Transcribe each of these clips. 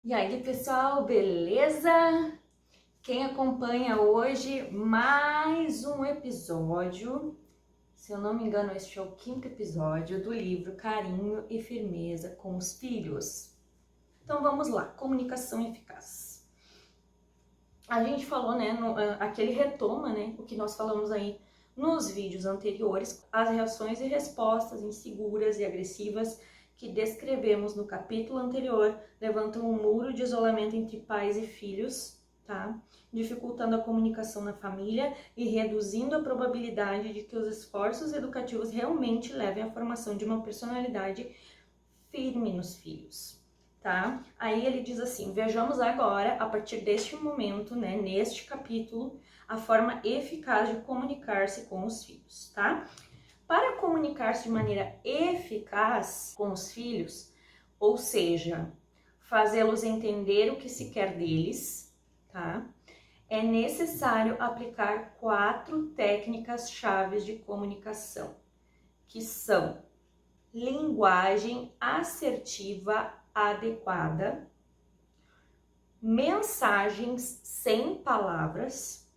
E aí, pessoal, beleza? Quem acompanha hoje mais um episódio, se eu não me engano, este é o 5º episódio do livro Carinho e Firmeza com os Filhos. Então vamos lá, comunicação eficaz. A gente falou, né, aqui ele retoma, né, o que nós falamos aí nos vídeos anteriores, as reações e respostas inseguras e agressivas que descrevemos no capítulo anterior levantam um muro de isolamento entre pais e filhos, tá? Dificultando a comunicação na família e reduzindo a probabilidade de que os esforços educativos realmente levem à formação de uma personalidade firme nos filhos. Tá? Aí ele diz assim, vejamos agora, a partir deste momento, né, neste capítulo, a forma eficaz de comunicar-se com os filhos, tá? Para comunicar-se de maneira eficaz com os filhos, ou seja, fazê-los entender o que se quer deles, tá? É necessário aplicar 4 técnicas chaves de comunicação, que são linguagem assertiva adequada, mensagens sem palavras,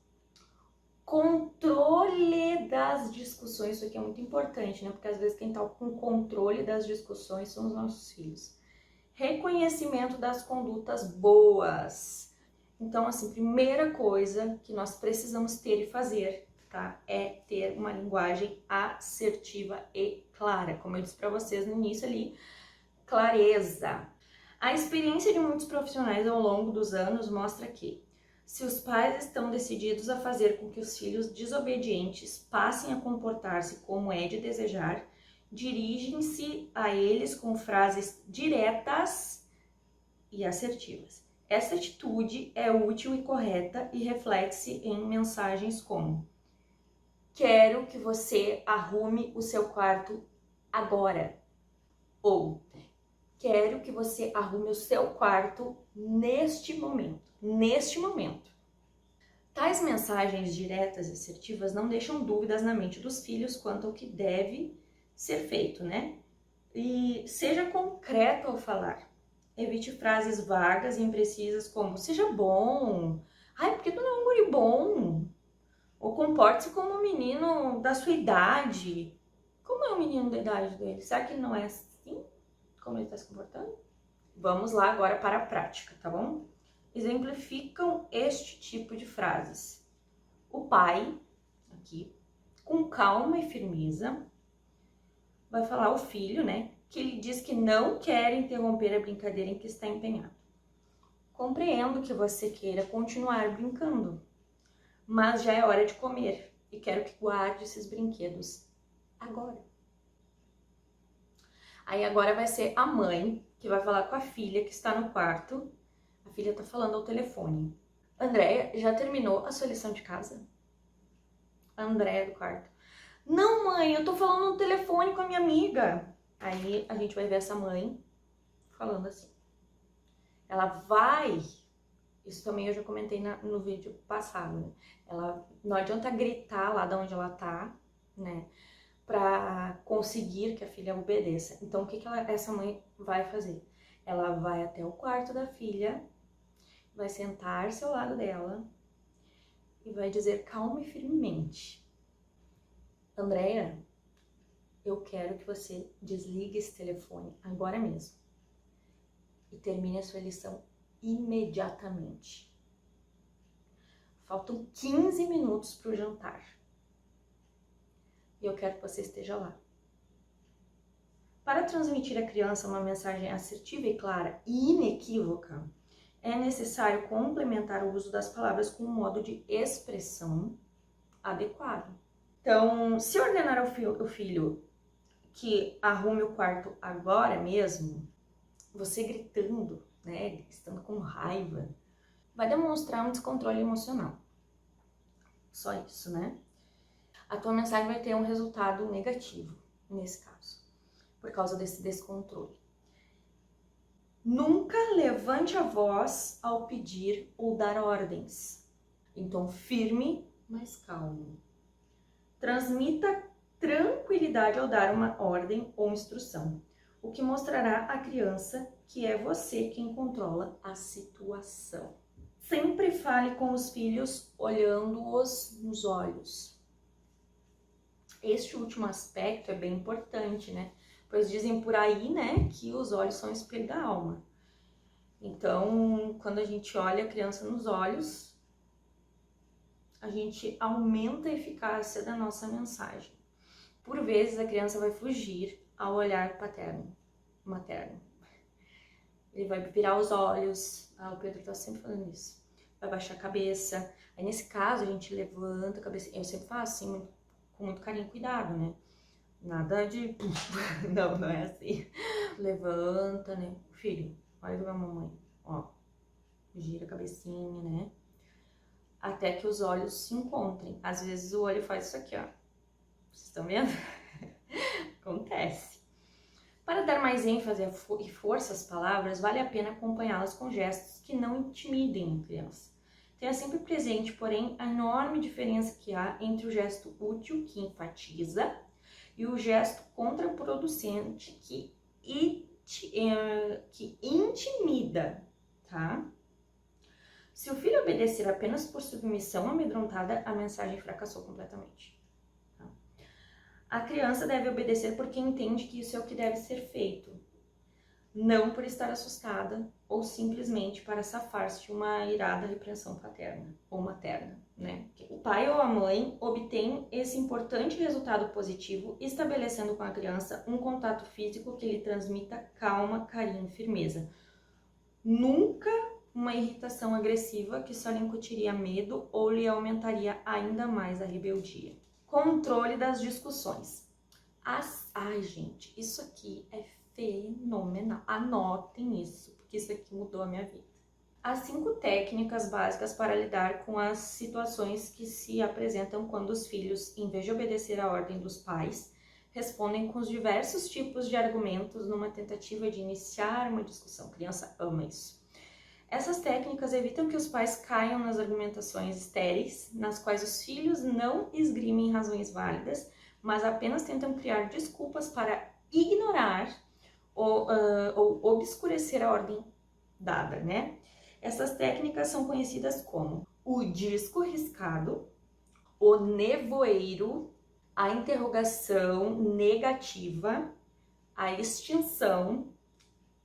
controle das discussões. Isso aqui é muito importante, né? Porque às vezes quem tá com controle das discussões são os nossos filhos. Reconhecimento das condutas boas. Então, assim, primeira coisa que nós precisamos ter e fazer, tá? É ter uma linguagem assertiva e clara. Como eu disse para vocês no início ali, clareza. A experiência de muitos profissionais ao longo dos anos mostra que, se os pais estão decididos a fazer com que os filhos desobedientes passem a comportar-se como é de desejar, dirigem-se a eles com frases diretas e assertivas. Essa atitude é útil e correta e reflete-se em mensagens como: quero que você arrume o seu quarto agora. Ou quero que você arrume o seu quarto neste momento. Neste momento. Tais mensagens diretas e assertivas não deixam dúvidas na mente dos filhos quanto ao que deve ser feito, né? E seja concreto ao falar. Evite frases vagas e imprecisas como seja bom, ai, porque tu não é um guri bom, ou comporte-se como um menino da sua idade. Como é o menino da idade dele? Será que ele não é assim? Como ele está se comportando? Vamos lá agora para a prática, tá bom? Exemplificam este tipo de frases. O pai, aqui, com calma e firmeza, vai falar ao filho, né, que ele diz que não quer interromper a brincadeira em que está empenhado. Compreendo que você queira continuar brincando, mas já é hora de comer e quero que guarde esses brinquedos agora. Aí agora vai ser a mãe que vai falar com a filha que está no quarto. A filha está falando ao telefone. Andréia, já terminou a sua lição de casa? A Andréia do quarto. Não, mãe, eu tô falando no telefone com a minha amiga. Aí a gente vai ver essa mãe falando assim. Ela vai... Isso também eu já comentei no vídeo passado, né? Ela não adianta gritar lá de onde ela tá, né? Para conseguir que a filha obedeça. Então, o que essa mãe vai fazer? Ela vai até o quarto da filha, vai sentar-se ao lado dela e vai dizer calma e firmemente: Andréia, eu quero que você desligue esse telefone agora mesmo e termine a sua lição imediatamente. Faltam 15 minutos para o jantar. E eu quero que você esteja lá. Para transmitir à criança uma mensagem assertiva e clara e inequívoca, é necessário complementar o uso das palavras com um modo de expressão adequado. Então, se ordenar ao filho que arrume o quarto agora mesmo, você gritando, né, estando com raiva, vai demonstrar um descontrole emocional. Só isso, né? A tua mensagem vai ter um resultado negativo nesse caso, por causa desse descontrole. Nunca levante a voz ao pedir ou dar ordens. Em tom firme, mas calmo. Transmita tranquilidade ao dar uma ordem ou instrução, o que mostrará à criança que é você quem controla a situação. Sempre fale com os filhos olhando-os nos olhos. Este último aspecto é bem importante, né? Pois dizem por aí, né, que os olhos são o espelho da alma. Então, quando a gente olha a criança nos olhos, a gente aumenta a eficácia da nossa mensagem. Por vezes, a criança vai fugir ao olhar materno. Ele vai virar os olhos. O Pedro tá sempre falando isso. Vai baixar a cabeça. Aí, nesse caso, a gente levanta a cabeça. Eu sempre faço assim, com muito carinho e cuidado, né? Nada de... não é assim. Levanta, né? Filho, olha pra mamãe. Ó, gira a cabecinha, né? Até que os olhos se encontrem. Às vezes o olho faz isso aqui, ó. Vocês estão vendo? Acontece. Para dar mais ênfase e força às palavras, vale a pena acompanhá-las com gestos que não intimidem a criança. Tenha sempre presente, porém, a enorme diferença que há entre o gesto útil, que enfatiza, e o gesto contraproducente, que intimida, tá? Se o filho obedecer apenas por submissão amedrontada, a mensagem fracassou completamente. Tá? A criança deve obedecer porque entende que isso é o que deve ser feito, não por estar assustada ou simplesmente para safar-se de uma irada repreensão paterna ou materna, né? O pai ou a mãe obtém esse importante resultado positivo estabelecendo com a criança um contato físico que lhe transmita calma, carinho e firmeza. Nunca uma irritação agressiva que só lhe incutiria medo ou lhe aumentaria ainda mais a rebeldia. Controle das discussões. Ai, gente, isso aqui é fenomenal. Anotem isso, porque isso aqui mudou a minha vida. As 5 técnicas básicas para lidar com as situações que se apresentam quando os filhos, em vez de obedecer à ordem dos pais, respondem com os diversos tipos de argumentos numa tentativa de iniciar uma discussão. A criança ama isso. Essas técnicas evitam que os pais caiam nas argumentações estéreis, nas quais os filhos não esgrimem razões válidas, mas apenas tentam criar desculpas para ignorar ou obscurecer a ordem dada, né? Essas técnicas são conhecidas como o disco riscado, o nevoeiro, a interrogação negativa, a extinção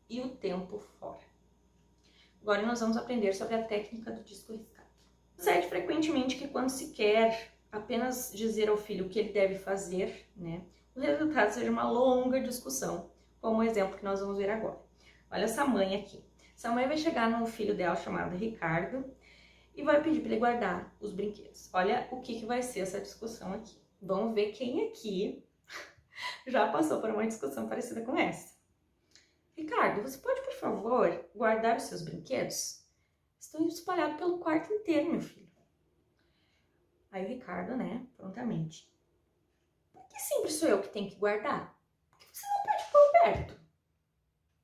e o tempo fora. Agora nós vamos aprender sobre a técnica do disco riscado. Sucede frequentemente que quando se quer apenas dizer ao filho o que ele deve fazer, né, o resultado seja uma longa discussão, como o exemplo que nós vamos ver agora. Olha essa mãe aqui. Essa mãe vai chegar num filho dela chamado Ricardo e vai pedir para ele guardar os brinquedos. Olha o que vai ser essa discussão aqui. Vamos ver quem aqui já passou por uma discussão parecida com essa. Ricardo, você pode, por favor, guardar os seus brinquedos? Estão espalhados pelo quarto inteiro, meu filho. Aí o Ricardo, né, prontamente. Por que sempre sou eu que tenho que guardar? Por que você não pede para o Alberto?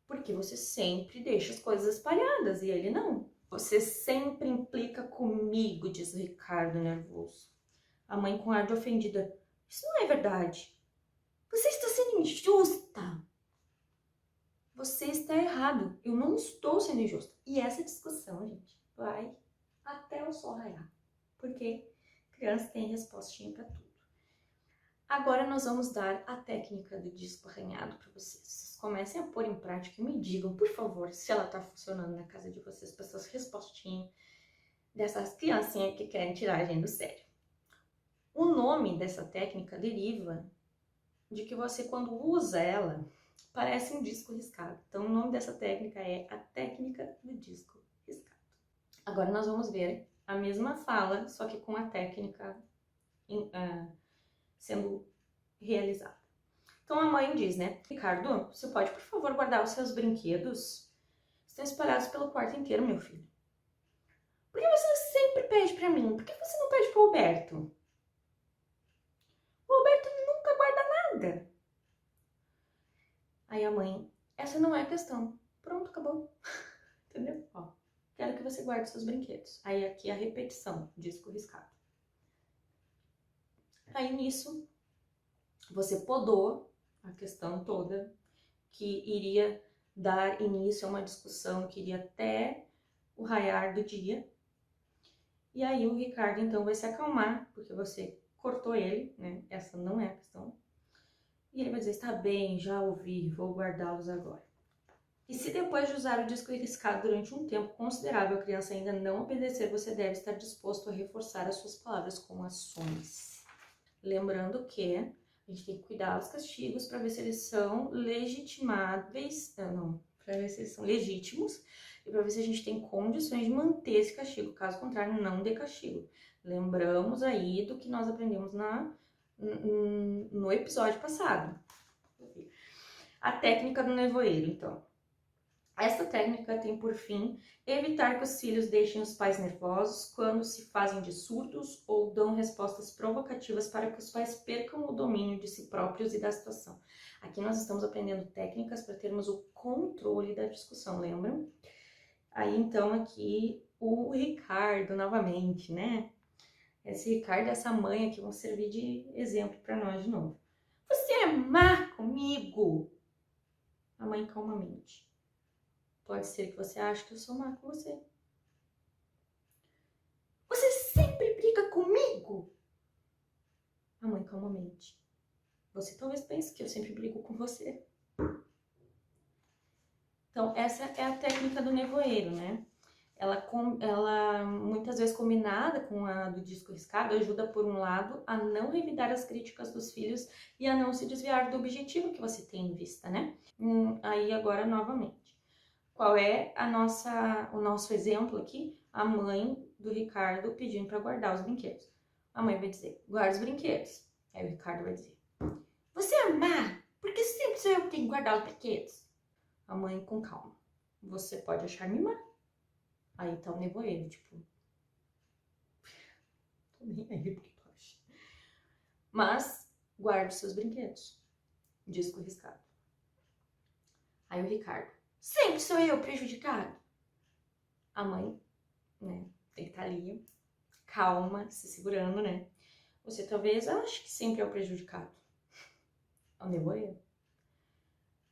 Porque você sempre deixa as coisas espalhadas e ele não. Você sempre implica comigo, diz o Ricardo nervoso. A mãe com ar de ofendida. Isso não é verdade. Você está sendo injusta. Você está errado. Eu não estou sendo injusta. E essa discussão, gente, vai até o sol raiar. Porque criança tem respostinha para tudo. Agora nós vamos dar a técnica do disco arranhado para vocês. Vocês comecem a pôr em prática e me digam, por favor, se ela está funcionando na casa de vocês para essas respostinhas dessas criancinhas que querem tirar a gente do sério. O nome dessa técnica deriva de que você, quando usa ela, parece um disco riscado. Então, o nome dessa técnica é a técnica do disco riscado. Agora nós vamos ver a mesma fala, só que com a técnica sendo realizada. Então, a mãe diz, né? Ricardo, você pode, por favor, guardar os seus brinquedos? Estão espalhados pelo quarto inteiro, meu filho. Por que você sempre pede para mim? Por que você não pede para o Alberto? O Alberto nunca guarda nada. Aí a mãe, essa não é a questão. Pronto, acabou. Entendeu? Ó, quero que você guarde seus brinquedos. Aí aqui a repetição, disco riscado. Aí nisso, você podou a questão toda que iria dar início a uma discussão que iria até o raiar do dia. E aí o Ricardo então vai se acalmar, porque você cortou ele, né? Essa não é a questão. E ele vai dizer, está bem, já ouvi, vou guardá-los agora. E se depois de usar o disco riscado durante um tempo considerável a criança ainda não obedecer, você deve estar disposto a reforçar as suas palavras com ações. Lembrando que a gente tem que cuidar dos castigos para ver se eles são legitimáveis, para ver se eles são legítimos e para ver se a gente tem condições de manter esse castigo, caso contrário, não dê castigo. Lembramos aí do que nós aprendemos no episódio passado. A técnica do nevoeiro, então. Esta técnica tem por fim evitar que os filhos deixem os pais nervosos quando se fazem de surdos ou dão respostas provocativas para que os pais percam o domínio de si próprios e da situação. Aqui nós estamos aprendendo técnicas para termos o controle da discussão, lembram? Aí então aqui o Ricardo novamente, né? Esse Ricardo e essa mãe aqui vão servir de exemplo para nós de novo. Você é má comigo? A mãe calmamente. Pode ser que você ache que eu sou má com você. Você sempre briga comigo? A mãe calmamente. Você talvez pense que eu sempre brigo com você. Então, essa é a técnica do nevoeiro, né? Ela muitas vezes combinada com a do disco riscado, ajuda, por um lado, a não revidar as críticas dos filhos e a não se desviar do objetivo que você tem em vista, né? Aí agora, novamente. Qual é o nosso exemplo aqui? A mãe do Ricardo pedindo para guardar os brinquedos. A mãe vai dizer, guarda os brinquedos. Aí o Ricardo vai dizer, você é má, porque sempre sou eu que tenho que guardar os brinquedos. A mãe com calma, você pode achar-me má. Aí tá o nevoeiro, tipo, tô nem aí porque tu acha. Mas guarde os seus brinquedos. Disco riscado. Aí o Ricardo, sempre sou eu prejudicado. A mãe, né, tem que estar ali, calma, se segurando, né? Você talvez ache que sempre é o prejudicado. É o nevoeiro.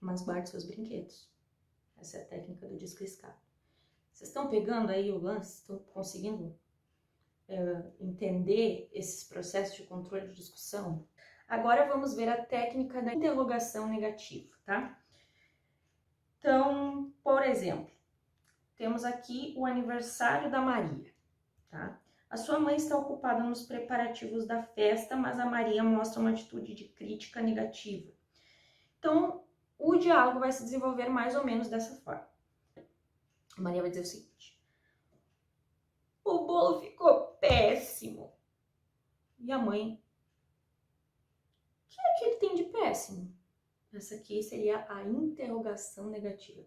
Mas guarde seus brinquedos. Essa é a técnica do disco riscado. Vocês estão pegando aí o lance? Estão conseguindo entender esses processos de controle de discussão? Agora vamos ver a técnica da interrogação negativa, tá? Então, por exemplo, temos aqui o aniversário da Maria, tá? A sua mãe está ocupada nos preparativos da festa, mas a Maria mostra uma atitude de crítica negativa. Então, o diálogo vai se desenvolver mais ou menos dessa forma. A Maria vai dizer o seguinte: o bolo ficou péssimo. E a mãe: o que é que ele tem de péssimo? Essa aqui seria a interrogação negativa.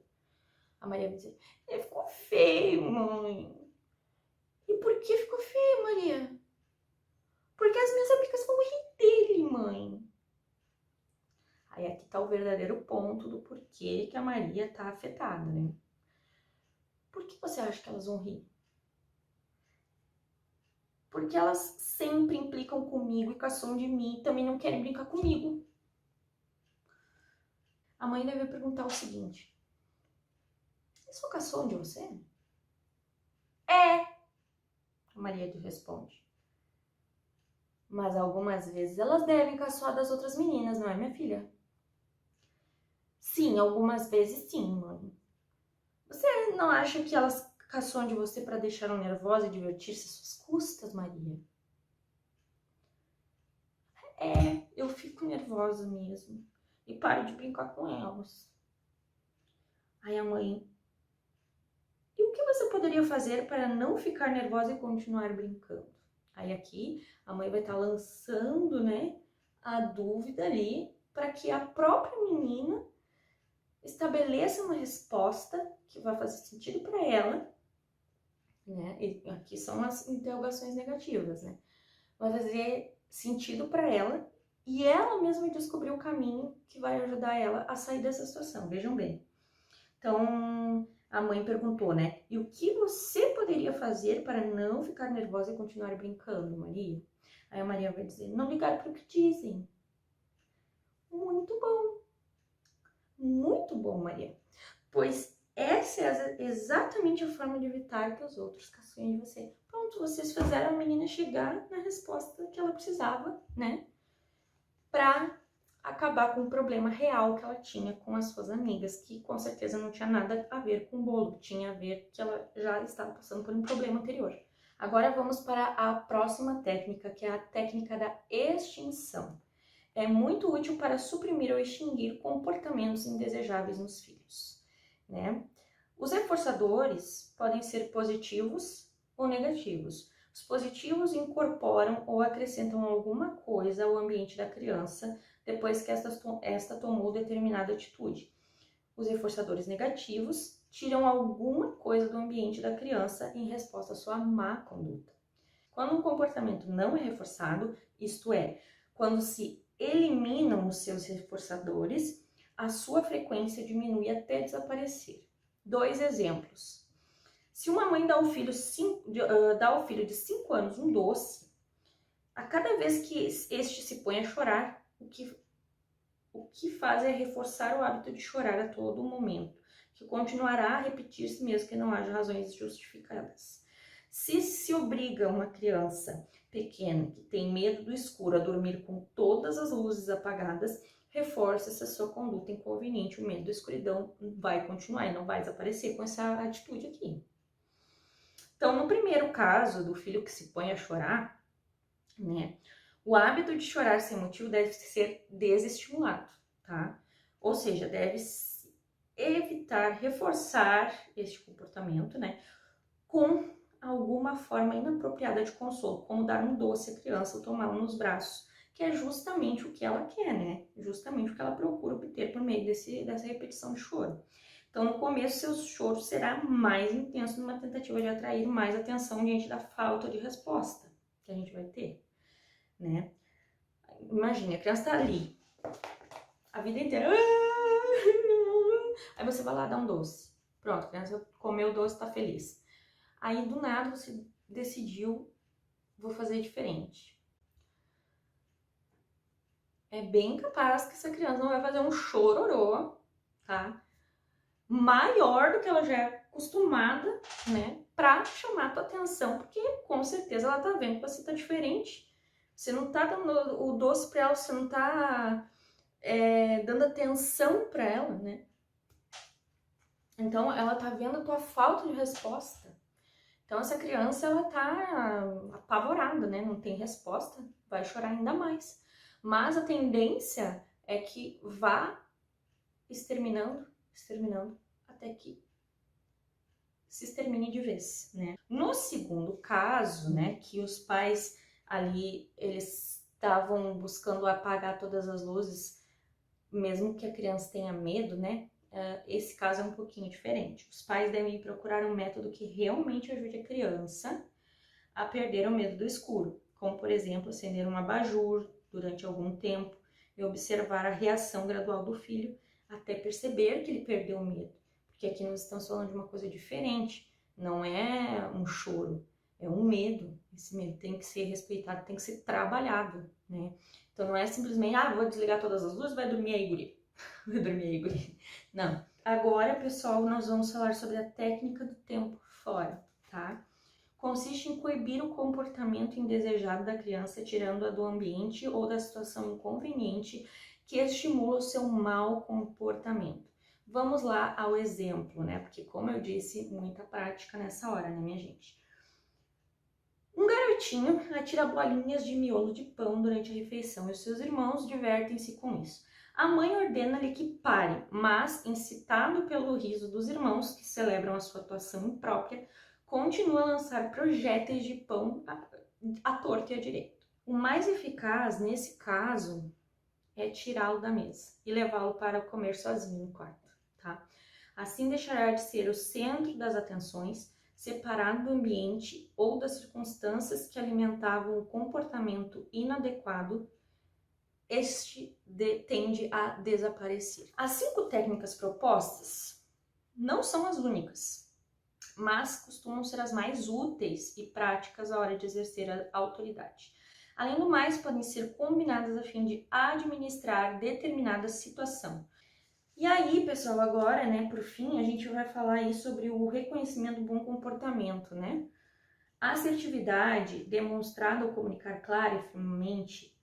A Maria vai dizer: ele ficou feio, mãe. E por que ficou feio, Maria? Porque as minhas amigas vão rir dele, mãe. Aí aqui tá o verdadeiro ponto do porquê que a Maria tá afetada, né? Por que você acha que elas vão rir? Porque elas sempre implicam comigo e caçam de mim e também não querem brincar comigo. A mãe deve perguntar o seguinte: eles só caçam de você? É, a Maria responde. Mas algumas vezes elas devem caçoar das outras meninas, não é, minha filha? Sim, algumas vezes sim, mãe. Você não acha que elas caçoam de você para deixá-la nervosa e divertir-se às suas custas, Maria? É, eu fico nervosa mesmo. E paro de brincar com elas. Aí a mãe: e o que você poderia fazer para não ficar nervosa e continuar brincando? Aí aqui a mãe vai estar lançando, né, a dúvida ali para que a própria menina estabeleça uma resposta que vai fazer sentido para ela, né? E aqui são as interrogações negativas, né? Vai fazer sentido para ela e ela mesma descobrir o caminho que vai ajudar ela a sair dessa situação. Vejam bem. Então, a mãe perguntou, né? E o que você poderia fazer para não ficar nervosa e continuar brincando, Maria? Aí a Maria vai dizer: não ligar para o que dizem. Muito bom. Muito bom, Maria. pois essa é exatamente a forma de evitar que os outros caçoem de você. Pronto, vocês fizeram a menina chegar na resposta que ela precisava, né? Pra acabar com o problema real que ela tinha com as suas amigas, que com certeza não tinha nada a ver com o bolo, tinha a ver que ela já estava passando por um problema anterior. Agora vamos para a próxima técnica, que é a técnica da extinção. É muito útil para suprimir ou extinguir comportamentos indesejáveis nos filhos, né? Os reforçadores podem ser positivos ou negativos. Os positivos incorporam ou acrescentam alguma coisa ao ambiente da criança depois que esta tomou determinada atitude. Os reforçadores negativos tiram alguma coisa do ambiente da criança em resposta à sua má conduta. Quando um comportamento não é reforçado, isto é, quando se eliminam os seus reforçadores, a sua frequência diminui até desaparecer. 2 exemplos. Se uma mãe dá ao filho de 5 anos um doce, a cada vez que este se põe a chorar, o que faz é reforçar o hábito de chorar a todo momento, que continuará a repetir-se mesmo que não haja razões justificadas. Se obriga uma criança pequena que tem medo do escuro a dormir com todas as luzes apagadas, reforça essa sua conduta inconveniente. O medo da escuridão vai continuar e não vai desaparecer com essa atitude aqui. Então, no primeiro caso do filho que se põe a chorar, né, o hábito de chorar sem motivo deve ser desestimulado, tá? Ou seja, deve evitar reforçar este comportamento, né, com alguma forma inapropriada de consolo, como dar um doce à criança ou tomá-la nos braços, que é justamente o que ela quer, né? Justamente o que ela procura obter por meio dessa repetição de choro. Então, no começo, seu choro será mais intenso numa tentativa de atrair mais atenção diante da falta de resposta que a gente vai ter, né? Imagina, a criança tá ali, a vida inteira, aí você vai lá dar um doce. Pronto, a criança comeu o doce, tá feliz. Aí, do nada, você decidiu, vou fazer diferente. É bem capaz que essa criança não vai fazer um chororô, tá? Maior do que ela já é acostumada, né? Pra chamar a tua atenção, porque com certeza ela tá vendo que você tá diferente. Você não tá dando o doce pra ela, você não tá dando atenção pra ela, né? Então, ela tá vendo a tua falta de resposta. Então, essa criança, ela tá apavorada, né? Não tem resposta, vai chorar ainda mais. Mas a tendência é que vá exterminando, até que se extermine de vez, né? No segundo caso, né, que os pais ali, eles estavam buscando apagar todas as luzes, mesmo que a criança tenha medo, né? Esse caso é um pouquinho diferente. Os pais devem procurar um método que realmente ajude a criança a perder o medo do escuro, como, por exemplo, acender um abajur durante algum tempo e observar a reação gradual do filho até perceber que ele perdeu o medo. Porque aqui nós estamos falando de uma coisa diferente, não é um choro, é um medo. Esse medo tem que ser respeitado, tem que ser trabalhado, né? Então não é simplesmente, vou desligar todas as luzes, vai dormir aí, guri. Vai dormir aí, guri. Não. Agora, pessoal, nós vamos falar sobre a técnica do tempo fora, tá? Consiste em coibir o comportamento indesejado da criança, tirando-a do ambiente ou da situação inconveniente que estimula o seu mau comportamento. Vamos lá ao exemplo, né? Porque, como eu disse, muita prática nessa hora, né, minha gente? Um garotinho atira bolinhas de miolo de pão durante a refeição e os seus irmãos divertem-se com isso. A mãe ordena-lhe que pare, mas, incitado pelo riso dos irmãos, que celebram a sua atuação imprópria, continua a lançar projéteis de pão à torta e à direita. O mais eficaz nesse caso é tirá-lo da mesa e levá-lo para comer sozinho no quarto, tá? Assim deixará de ser o centro das atenções, separado do ambiente ou das circunstâncias que alimentavam o comportamento inadequado. Este tende a desaparecer. As 5 técnicas propostas não são as únicas, mas costumam ser as mais úteis e práticas à hora de exercer a autoridade. Além do mais, podem ser combinadas a fim de administrar determinada situação. E aí, pessoal, agora, né, por fim, a gente vai falar aí sobre o reconhecimento do bom comportamento, né? A assertividade demonstrada ao comunicar clara e firmemente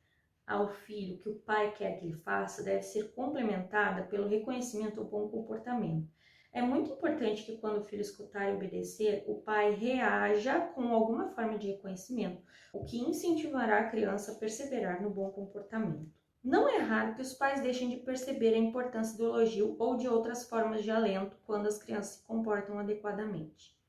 ao filho que o pai quer que ele faça deve ser complementada pelo reconhecimento do bom comportamento. É muito importante que quando o filho escutar e obedecer, o pai reaja com alguma forma de reconhecimento, o que incentivará a criança a perseverar no bom comportamento. Não é raro que os pais deixem de perceber a importância do elogio ou de outras formas de alento quando as crianças se comportam adequadamente.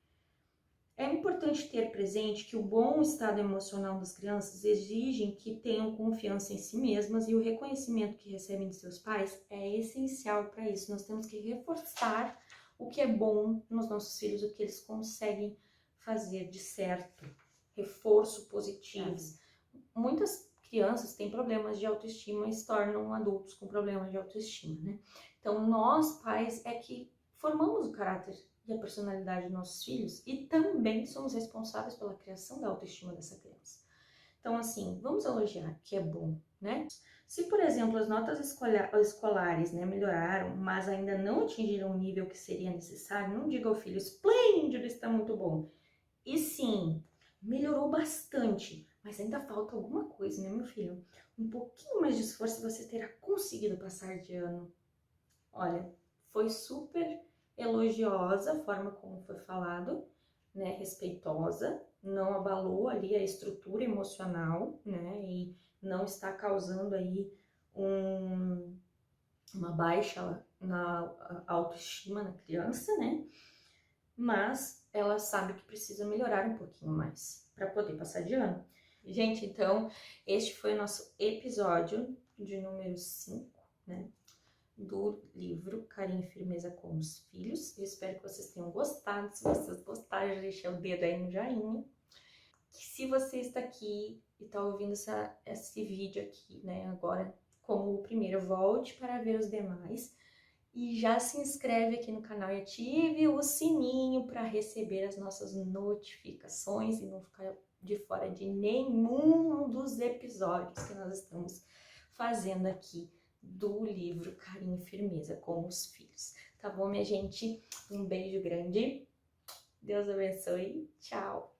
É importante ter presente que o bom estado emocional das crianças exige que tenham confiança em si mesmas e o reconhecimento que recebem de seus pais é essencial para isso. Nós temos que reforçar o que é bom nos nossos filhos, o que eles conseguem fazer de certo, reforço positivo. Muitas crianças têm problemas de autoestima e se tornam adultos com problemas de autoestima, né? Então, nós, pais, é que formamos o caráter e a personalidade dos nossos filhos e também somos responsáveis pela criação da autoestima dessa criança. Então, assim, vamos elogiar, que é bom, né? Se, por exemplo, as notas escolares, né, melhoraram, mas ainda não atingiram o nível que seria necessário, não diga ao filho, esplêndido, está muito bom. E sim, melhorou bastante, mas ainda falta alguma coisa, né, meu filho? Um pouquinho mais de esforço e você terá conseguido passar de ano. Olha, foi super elogiosa a forma como foi falado, né, respeitosa, não abalou ali a estrutura emocional, né, e não está causando aí uma baixa na autoestima na criança, né, mas ela sabe que precisa melhorar um pouquinho mais para poder passar de ano. Gente, então, este foi o nosso episódio de número 5, né, do livro Carinho e Firmeza com os Filhos. Eu espero que vocês tenham gostado. Se vocês gostaram, já deixa o dedo aí no joinha. Se você está aqui e está ouvindo esse vídeo aqui, né, agora como o primeiro, volte para ver os demais e já se inscreve aqui no canal e ative o sininho para receber as nossas notificações e não ficar de fora de nenhum dos episódios que nós estamos fazendo aqui do livro Carinho e Firmeza com os Filhos. Tá bom, minha gente? Um beijo grande. Deus abençoe. Tchau.